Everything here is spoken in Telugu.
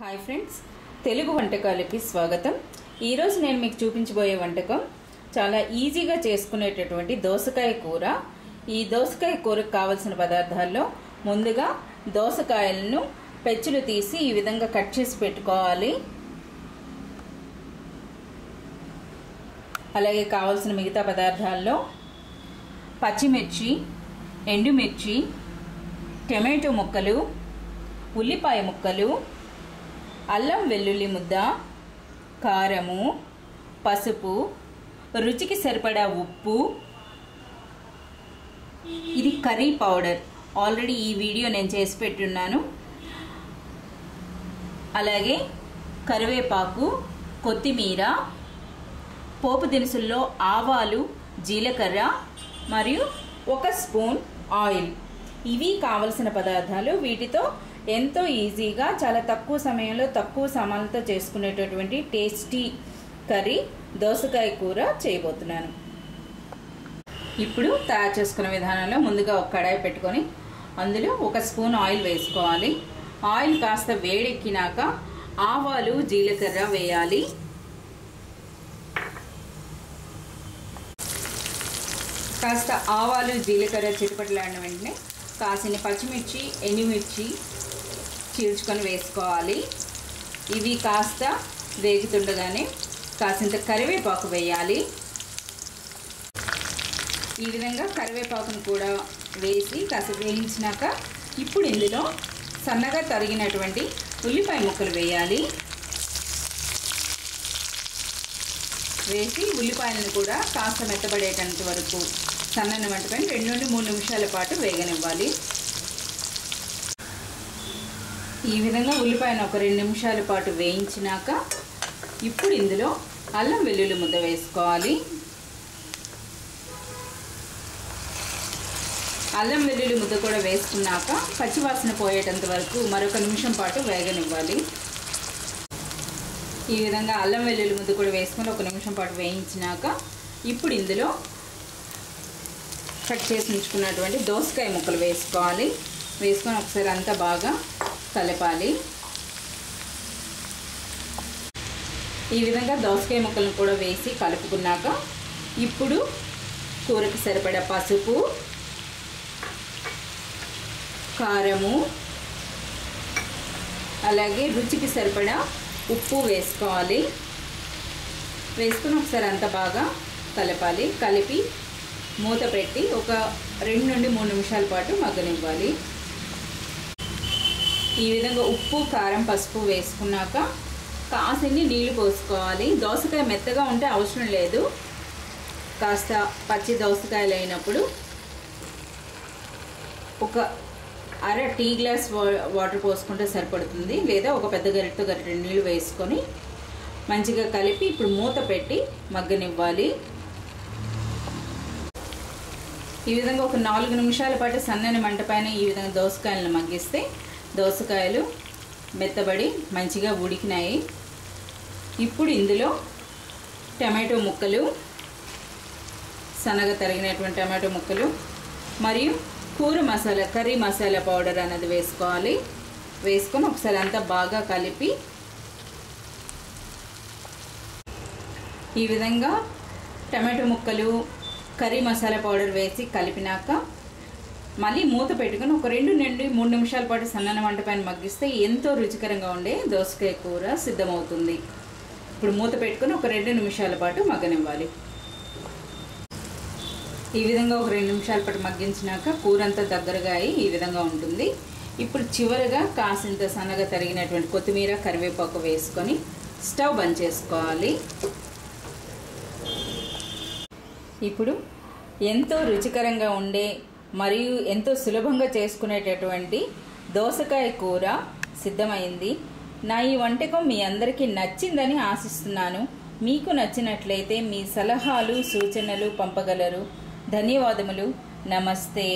హాయ్ ఫ్రెండ్స్, తెలుగు వంటకాలకి స్వాగతం. ఈరోజు నేను మీకు చూపించబోయే వంటకం చాలా ఈజీగా చేసుకునేటటువంటి దోసకాయ కూర. ఈ దోసకాయ కూరకు కావలసిన పదార్థాల్లో ముందుగా దోసకాయలను పెచ్చులు తీసి ఈ విధంగా కట్ చేసి పెట్టుకోవాలి. అలాగే కావలసిన మిగతా పదార్థాల్లో పచ్చిమిర్చి, ఎండుమిర్చి, టమాటో ముక్కలు, ఉల్లిపాయ ముక్కలు, అల్లం వెల్లుల్లి ముద్ద, కారము, పసుపు, రుచికి సరిపడా ఉప్పు, ఇది కర్రీ పౌడర్. ఆల్రెడీ ఈ వీడియో నేను చేసి పెట్టున్నాను. అలాగే కరివేపాకు, కొత్తిమీర, పోపు దినుసుల్లో ఆవాలు, జీలకర్ర మరియు 1 స్పూన్ ఆయిల్. ఇవి కావలసిన పదార్థాలు. వీటితో ఎంతో ఈజీగా చాలా తక్కువ సమయంలో తక్కువ సామాన్లతో చేసుకునేటటువంటి టేస్టీ కర్రీ దోసకాయ కూర చేయబోతున్నాను. ఇప్పుడు తయారు చేసుకునే విధానంలో ముందుగా ఒక కడాయి పెట్టుకొని అందులో 1 స్పూన్ ఆయిల్ వేసుకోవాలి. ఆయిల్ కాస్త వేడెక్కినాక ఆవాలు, జీలకర్ర వేయాలి. కాస్త ఆవాలు, జీలకర్ర చిటపటలాడిన వెంటనే కాసిన పచ్చిమిర్చి, ఎండుమిర్చి చీల్చుకొని వేసుకోవాలి. ఇవి కాస్త వేగుతుండగానే కాసింత కరివేపాకు వేయాలి. ఈ విధంగా కరివేపాకును కూడా వేసి కాస్త వేయించినాక ఇప్పుడు ఇందులో సన్నగా తరిగినటువంటి ఉల్లిపాయ ముక్కలు వేయాలి. వేసి ఉల్లిపాయలను కూడా కాస్త మెత్తబడేటంత వరకు సన్నని మంటపై 2 నుండి 3 నిమిషాల పాటు వేగనివ్వాలి. ఈ విధంగా ఉల్లిపాయను ఒక 2 నిమిషాల పాటు వేయించినాక ఇప్పుడు ఇందులో అల్లం వెల్లుల్లి ముద్ద వేసుకోవాలి. అల్లం వెల్లుల్లి ముద్ద కూడా వేసుకున్నాక పచ్చివాసన పోయేటంత వరకు మరొక నిమిషం పాటు వేగనివ్వాలి. ఈ విధంగా అల్లం వెల్లుల్లి ముద్ద కూడా వేసుకొని 1 నిమిషం పాటు వేయించినాక ఇప్పుడు ఇందులో కట్ చేసి ఉంచుకున్నటువంటి దోసకాయ ముక్కలు వేసుకోవాలి. వేసుకొని ఒకసారి అంతా బాగా కలపాలి. ఈ విధంగా దోసకాయ ముక్కలను కూడా వేసి కలుపుకున్నాక ఇప్పుడు కూరకు సరిపడా పసుపు, కారము, అలాగే రుచికి సరిపడా ఉప్పు వేసుకోవాలి. వేసుకుని ఒకసారి అంతా బాగా కలపాలి. కలిపి మూత పెట్టి ఒక 2 నుండి 3 నిమిషాల పాటు మగ్గనివ్వాలి. ఈ విధంగా ఉప్పు, కారం, పసుపు వేసుకున్నాక కాసిన్ని నీళ్లు పోసుకోవాలి. దోసకాయ మెత్తగా ఉంటే అవసరం లేదు. కాస్త పచ్చి దోసకాయలు అయినప్పుడు ఒక అర టీ గ్లాస్ వాటర్ పోసుకుంటే సరిపడుతుంది. లేదా ఒక పెద్ద గరిటెతో గరిటె నీళ్ళు వేసుకొని మంచిగా కలిపి ఇప్పుడు మూత పెట్టి మగ్గనివ్వాలి. ఈ విధంగా ఒక 4 నిమిషాల పాటు సన్నని మంట పైన ఈ విధంగా దోసకాయలను మగ్గిస్తే దోసకాయలు మెత్తబడి మంచిగా ఉడికినాయి. ఇప్పుడు ఇందులో టమాటో ముక్కలు, సన్నగా తరిగినటువంటి టమాటో ముక్కలు మరియు కూర మసాలా, కర్రీ మసాలా పౌడర్ అనేది వేసుకోవాలి. వేసుకొని ఒకసారి అంతా బాగా కలిపి ఈ విధంగా టమాటో ముక్కలు, కర్రీ మసాలా పౌడర్ వేసి కలిపినాక మళ్ళీ మూత పెట్టుకుని ఒక 2 నుండి 3 నిమిషాల పాటు సన్నని మంట పైన మగ్గిస్తే ఎంతో రుచికరంగా ఉండే దోసకాయ కూర సిద్ధమవుతుంది. ఇప్పుడు మూత పెట్టుకుని ఒక 2 నిమిషాల పాటు మగ్గనివ్వాలి. ఈ విధంగా ఒక 2 నిమిషాల పాటు మగ్గించినాక కూర అంతా దగ్గరగా అయి ఈ విధంగా ఉంటుంది. ఇప్పుడు చివరగా కాసింత సన్నగా తరిగినటువంటి కొత్తిమీర, కరివేపాకు వేసుకొని స్టవ్ బంద్ చేసుకోవాలి. ఇప్పుడు ఎంతో రుచికరంగా ఉండే మరియు ఎంతో సులభంగా చేసుకునేటటువంటి దోసకాయ కూర సిద్ధమైంది. నా ఈ వంటకం మీ అందరికీ నచ్చిందని ఆశిస్తున్నాను. మీకు నచ్చినట్లయితే మీ సలహాలు, సూచనలు పంపగలరు. ధన్యవాదములు. నమస్తే.